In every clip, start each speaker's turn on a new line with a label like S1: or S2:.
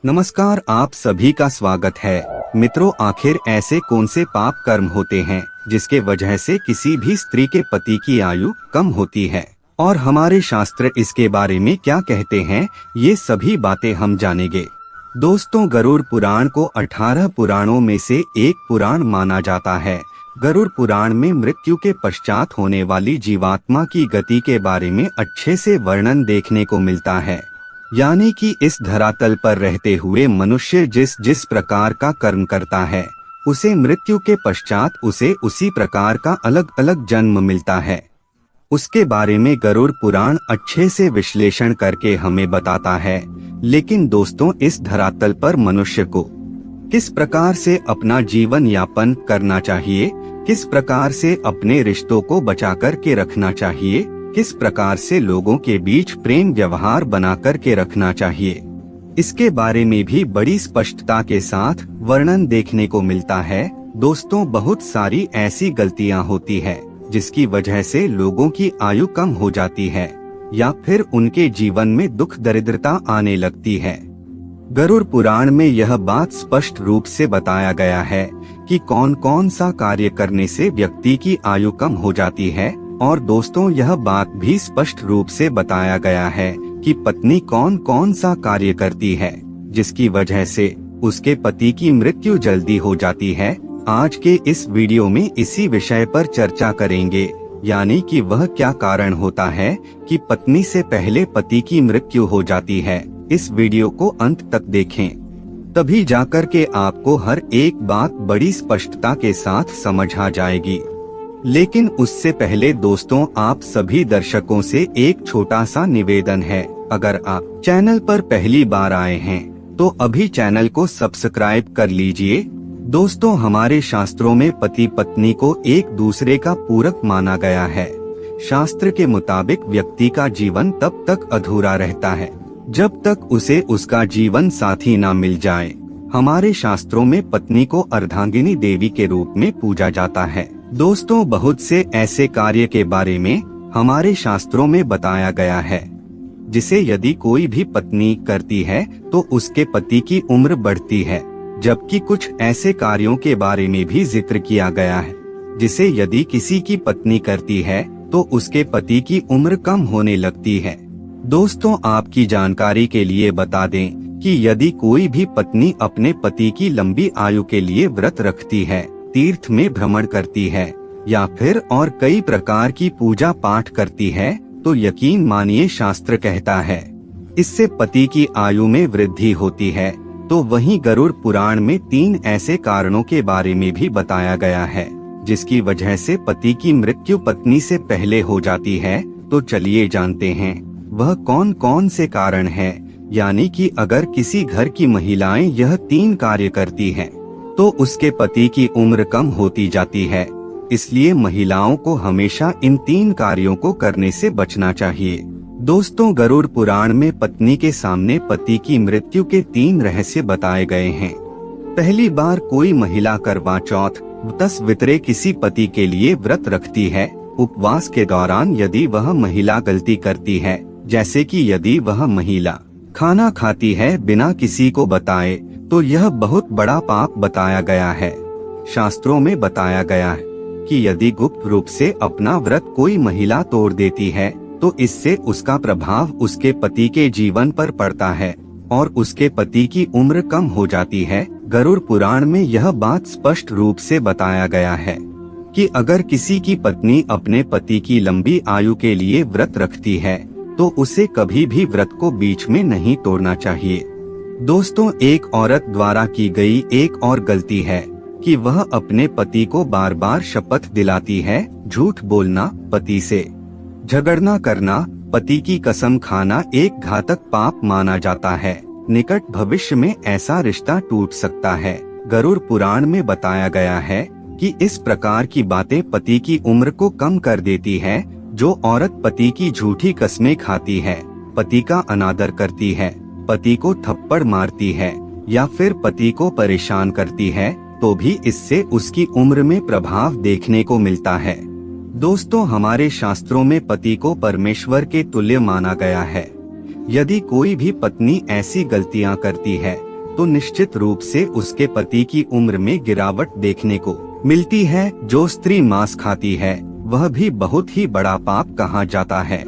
S1: नमस्कार, आप सभी का स्वागत है। मित्रों, आखिर ऐसे कौन से पाप कर्म होते हैं जिसके वजह से किसी भी स्त्री के पति की आयु कम होती है और हमारे शास्त्र इसके बारे में क्या कहते हैं, ये सभी बातें हम जानेंगे। दोस्तों, गरुड़ पुराण को 18 पुराणों में से एक पुराण माना जाता है। गरुड़ पुराण में मृत्यु के पश्चात होने वाली जीवात्मा की गति के बारे में अच्छे से वर्णन देखने को मिलता है। यानी कि इस धरातल पर रहते हुए मनुष्य जिस जिस प्रकार का कर्म करता है, उसे मृत्यु के पश्चात उसे उसी प्रकार का अलग अलग जन्म मिलता है। उसके बारे में गरुड़ पुराण अच्छे से विश्लेषण करके हमें बताता है। लेकिन दोस्तों, इस धरातल पर मनुष्य को किस प्रकार से अपना जीवन यापन करना चाहिए, किस प्रकार से अपने रिश्तों को बचा कर के रखना चाहिए, किस प्रकार से लोगों के बीच प्रेम व्यवहार बना कर के रखना चाहिए, इसके बारे में भी बड़ी स्पष्टता के साथ वर्णन देखने को मिलता है। दोस्तों, बहुत सारी ऐसी गलतियां होती है जिसकी वजह से लोगों की आयु कम हो जाती है या फिर उनके जीवन में दुख दरिद्रता आने लगती है। गरुड़ पुराण में यह बात स्पष्ट रूप से बताया गया है कि कौन कौन सा कार्य करने से व्यक्ति की आयु कम हो जाती है। और दोस्तों, यह बात भी स्पष्ट रूप से बताया गया है कि पत्नी कौन कौन सा कार्य करती है जिसकी वजह से उसके पति की मृत्यु जल्दी हो जाती है। आज के इस वीडियो में इसी विषय पर चर्चा करेंगे, यानी कि वह क्या कारण होता है कि पत्नी से पहले पति की मृत्यु हो जाती है। इस वीडियो को अंत तक देखें, तभी जाकर के आपको हर एक बात बड़ी स्पष्टता के साथ समझ आ जाएगी। लेकिन उससे पहले दोस्तों, आप सभी दर्शकों से एक छोटा सा निवेदन है। अगर आप चैनल पर पहली बार आए हैं तो अभी चैनल को सब्सक्राइब कर लीजिए। दोस्तों, हमारे शास्त्रों में पति पत्नी को एक दूसरे का पूरक माना गया है। शास्त्र के मुताबिक व्यक्ति का जीवन तब तक अधूरा रहता है जब तक उसे उसका जीवन साथी न मिल जाए। हमारे शास्त्रों में पत्नी को अर्धांगिनी देवी के रूप में पूजा जाता है। दोस्तों, बहुत से ऐसे कार्य के बारे में हमारे शास्त्रों में बताया गया है जिसे यदि कोई भी पत्नी करती है तो उसके पति की उम्र बढ़ती है, जबकि कुछ ऐसे कार्यों के बारे में भी जिक्र किया गया है जिसे यदि किसी की पत्नी करती है तो उसके पति की उम्र कम होने लगती है। दोस्तों, आपकी जानकारी के लिए बता दें कि यदि कोई भी पत्नी अपने पति की लंबी आयु के लिए व्रत रखती है, तीर्थ में भ्रमण करती है या फिर और कई प्रकार की पूजा पाठ करती है, तो यकीन मानिए शास्त्र कहता है इससे पति की आयु में वृद्धि होती है। तो वहीं गरुड़ पुराण में 3 ऐसे कारणों के बारे में भी बताया गया है जिसकी वजह से पति की मृत्यु पत्नी से पहले हो जाती है। तो चलिए जानते हैं वह कौन कौन से कारण हैं। यानी कि अगर किसी घर की महिलाएं यह 3 कार्य करती हैं, तो उसके पति की उम्र कम होती जाती है। इसलिए महिलाओं को हमेशा इन 3 कार्यों को करने से बचना चाहिए। दोस्तों, गरुड़ पुराण में पत्नी के सामने पति की मृत्यु के 3 रहस्य बताए गए हैं। पहली बार कोई महिला करवा चौथ 10 वितरे किसी पति के लिए व्रत रखती है। उपवास के दौरान यदि वह महिला गलती करती है, जैसे कि यदि वह महिला खाना खाती है बिना किसी को बताए, तो यह बहुत बड़ा पाप बताया गया है। शास्त्रों में बताया गया है कि यदि गुप्त रूप से अपना व्रत कोई महिला तोड़ देती है तो इससे उसका प्रभाव उसके पति के जीवन पर पड़ता है और उसके पति की उम्र कम हो जाती है। गरुड़ पुराण में यह बात स्पष्ट रूप से बताया गया है कि अगर किसी की पत्नी अपने पति की लंबी आयु के लिए व्रत रखती है तो उसे कभी भी व्रत को बीच में नहीं तोड़ना चाहिए। दोस्तों, एक औरत द्वारा की गई एक और गलती है कि वह अपने पति को बार बार शपथ दिलाती है। झूठ बोलना, पति से झगड़ना करना, पति की कसम खाना एक घातक पाप माना जाता है। निकट भविष्य में ऐसा रिश्ता टूट सकता है। गरुड़ पुराण में बताया गया है कि इस प्रकार की बातें पति की उम्र को कम कर देती है। जो औरत पति की झूठी कस्में खाती है, पति का अनादर करती है, पति को थप्पड़ मारती है या फिर पति को परेशान करती है, तो भी इससे उसकी उम्र में प्रभाव देखने को मिलता है। दोस्तों, हमारे शास्त्रों में पति को परमेश्वर के तुल्य माना गया है। यदि कोई भी पत्नी ऐसी गलतियां करती है तो निश्चित रूप से उसके पति की उम्र में गिरावट देखने को मिलती है। जो स्त्री मांस खाती है वह भी बहुत ही बड़ा पाप कहा जाता है।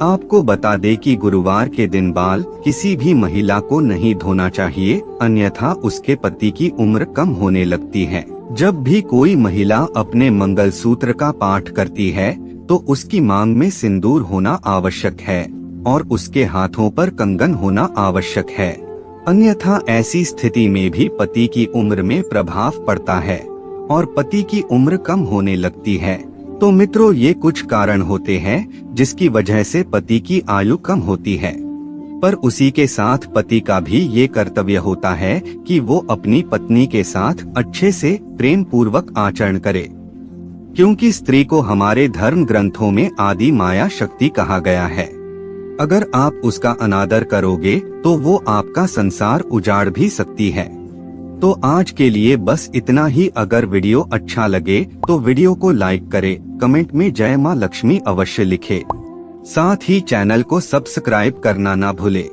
S1: आपको बता दें कि गुरुवार के दिन बाल किसी भी महिला को नहीं धोना चाहिए, अन्यथा उसके पति की उम्र कम होने लगती है। जब भी कोई महिला अपने मंगलसूत्र का पाठ करती है तो उसकी मांग में सिंदूर होना आवश्यक है और उसके हाथों पर कंगन होना आवश्यक है, अन्यथा ऐसी स्थिति में भी पति की उम्र में प्रभाव पड़ता है और पति की उम्र कम होने लगती है। तो मित्रों, ये कुछ कारण होते हैं जिसकी वजह से पति की आयु कम होती है, पर उसी के साथ पति का भी ये कर्तव्य होता है कि वो अपनी पत्नी के साथ अच्छे से प्रेम पूर्वक आचरण करे, क्योंकि स्त्री को हमारे धर्म ग्रंथों में आदि माया शक्ति कहा गया है। अगर आप उसका अनादर करोगे तो वो आपका संसार उजाड़ भी सकती है। तो आज के लिए बस इतना ही। अगर वीडियो अच्छा लगे तो वीडियो को लाइक करें, कमेंट में जय मां लक्ष्मी अवश्य लिखें। साथ ही चैनल को सब्सक्राइब करना ना भूले।